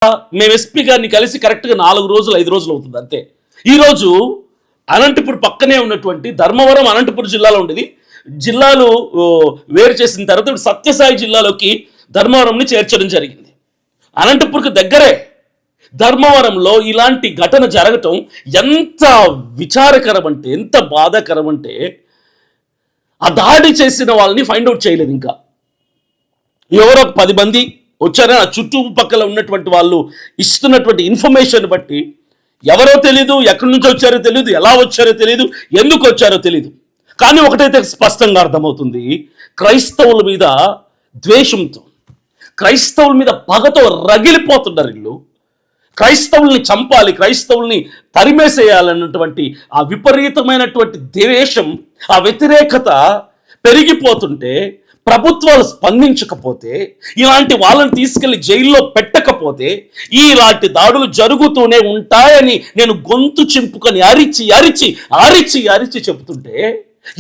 మేము ఎస్పీ గారిని కలిసి కరెక్ట్గా 4 రోజులు 5 రోజులు అవుతుంది అంతే. ఈరోజు అనంతపూర్ పక్కనే ఉన్నటువంటి ధర్మవరం అనంతపూర్ జిల్లాలో ఉండేది. జిల్లాలు వేరు చేసిన తర్వాత ఇప్పుడు సత్యసాయి జిల్లాలోకి ధర్మవరంని చేర్చడం జరిగింది. అనంతపూర్కి దగ్గరే ధర్మవరంలో ఇలాంటి ఘటన జరగటం ఎంత విచారకరం అంటే, ఎంత బాధాకరం అంటే, ఆ దాడి చేసిన వాళ్ళని ఫైండ్ అవుట్ చేయలేదు. ఇంకా ఎవరో 10 మంది వచ్చారని ఆ చుట్టుపక్కల ఉన్నటువంటి వాళ్ళు ఇస్తున్నటువంటి ఇన్ఫర్మేషన్ బట్టి ఎవరో తెలీదు, ఎక్కడి నుంచి వచ్చారో తెలీదు, ఎలా వచ్చారో తెలీదు, ఎందుకు వచ్చారో తెలీదు. కానీ ఒకటైతే స్పష్టంగా అర్థమవుతుంది, క్రైస్తవుల మీద ద్వేషంతో, క్రైస్తవుల మీద పగతో రగిలిపోతున్నారు వీళ్ళు. క్రైస్తవుల్ని చంపాలి, క్రైస్తవుల్ని తరిమేసేయాలన్నటువంటి ఆ విపరీతమైనటువంటి ద్వేషం, ఆ వ్యతిరేకత పెరిగిపోతుంటే ప్రభుత్వాలు స్పందించకపోతే, ఇలాంటి వాళ్ళని తీసుకెళ్లి జైల్లో పెట్టకపోతే ఇలాంటి దాడులు జరుగుతూనే ఉంటాయని నేను గొంతు చింపుకొని అరిచి అరిచి అరిచి అరిచి చెబుతుంటే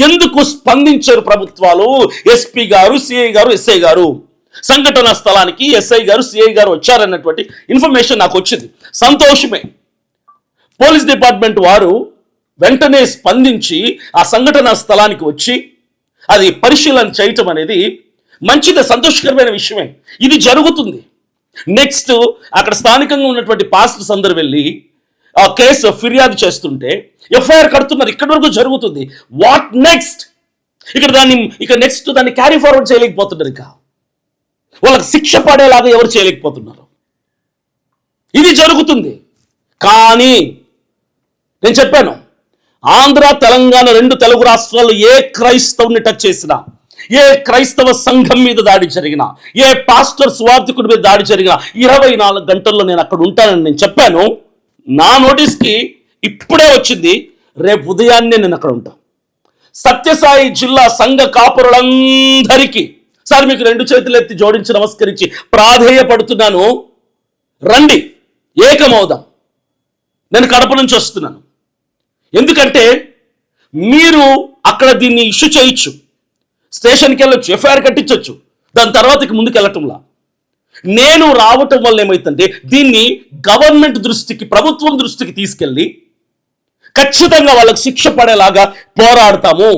ఎందుకు స్పందించారు ప్రభుత్వాలు? ఎస్పీ గారు, సిఐ గారు, ఎస్ఐ గారు సంఘటన స్థలానికి ఎస్ఐ గారు, సిఐ గారు వచ్చారన్నటువంటి ఇన్ఫర్మేషన్ నాకు వచ్చింది. సంతోషమే. పోలీస్ డిపార్ట్మెంట్ వారు వెంటనే స్పందించి ఆ సంఘటన స్థలానికి వచ్చి అది పరిశీలన చేయటం అనేది మంచిదే, సంతోషకరమైన విషయమే. ఇది జరుగుతుంది. నెక్స్ట్ అక్కడ స్థానికంగా ఉన్నటువంటి పాస్టర్స్ అందరు వెళ్ళి ఆ కేసు ఫిర్యాదు చేస్తుంటే ఎఫ్ఐఆర్ కడుతున్నారు. ఇక్కడి వరకు జరుగుతుంది. What next? ఇక నెక్స్ట్ దాన్ని క్యారీ ఫార్వర్డ్ చేయలేకపోతున్నారు. ఇక వాళ్ళకి శిక్ష పడేలాగా ఎవరు చేయలేకపోతున్నారు. ఇది జరుగుతుంది. కానీ నేను చెప్పాను, ఆంధ్ర తెలంగాణ 2 తెలుగు రాష్ట్రాల్లో ఏ క్రైస్తవుని టచ్ చేసినా, ఏ క్రైస్తవ సంఘం మీద దాడి జరిగినా, ఏ పాస్టర్ స్వార్థికుడి మీద దాడి జరిగినా 24 గంటల్లో నేను అక్కడ ఉంటానని నేను చెప్పాను. నా నోటీస్కి ఇప్పుడే వచ్చింది, రేపు ఉదయాన్నే నేను అక్కడ ఉంటాను. సత్యసాయి జిల్లా సంఘ కాపురులందరికీ సార్ మీకు 2 చేతులు ఎత్తి జోడించి నమస్కరించి ప్రాధేయపడుతున్నాను, రండి, ఏకమవుదాం. నేను కడప నుంచి వస్తున్నాను. ఎందుకంటే మీరు అక్కడ దీన్ని ఇష్యూ చేయొచ్చు, స్టేషన్కి వెళ్ళొచ్చు, ఎఫ్ఐఆర్ కట్టించవచ్చు, దాని తర్వాతకి ముందుకు వెళ్ళటంలా. నేను రావటం వల్ల ఏమైతుందంటే దీన్ని గవర్నమెంట్ దృష్టికి, ప్రభుత్వం దృష్టికి తీసుకెళ్ళి ఖచ్చితంగా వాళ్ళకి శిక్ష పడేలాగా పోరాడతాము.